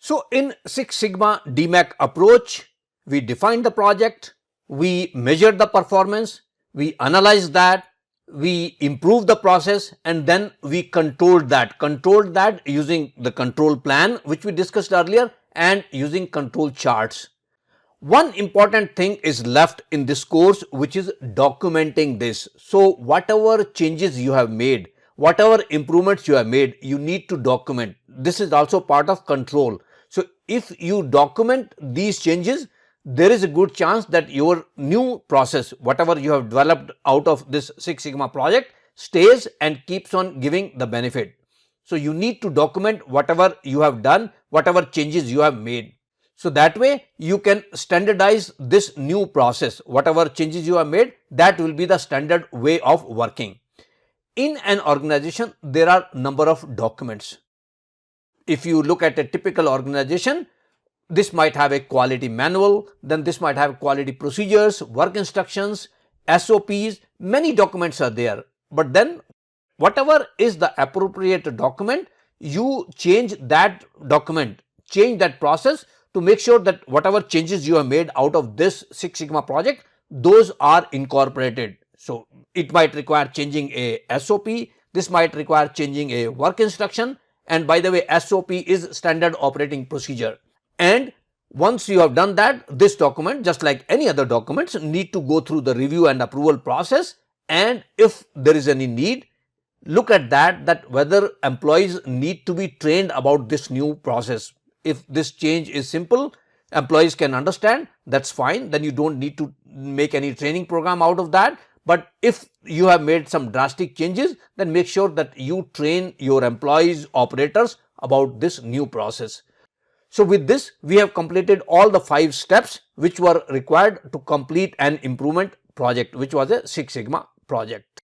So in Six Sigma DMAC approach, we define the project, we measure the performance, we analyze that, we improve the process, and then we controlled that using the control plan which we discussed earlier and using control charts. One important thing is left in this course, which is documenting this. So whatever changes you have made, whatever improvements you have made, you need to document. This is also part of control. So if you document these changes, there is a good chance that your new process, whatever you have developed out of this Six Sigma project, stays and keeps on giving the benefit. So you need to document whatever you have done, whatever changes you have made. So that way you can standardize this new process. Whatever changes you have made, that will be the standard way of working. In an organization, there are number of documents. If you look at a typical organization, this might have a quality manual, then this might have quality procedures, work instructions, SOPs, many documents are there. But then whatever is the appropriate document, you change that document, change that process to make sure that whatever changes you have made out of this Six Sigma project, those are incorporated. So it might require changing a SOP, this might require changing a work instruction, and by the way, SOP is standard operating procedure. And once you have done that, this document, just like any other documents, need to go through the review and approval process, and if there is any need, look at that whether employees need to be trained about this new process. If this change is simple, employees can understand, that's fine, then you don't need to make any training program out of that. But if you have made some drastic changes, then make sure that you train your employees, operators about this new process. So with this, we have completed all the 5 steps which were required to complete an improvement project, which was a Six Sigma project.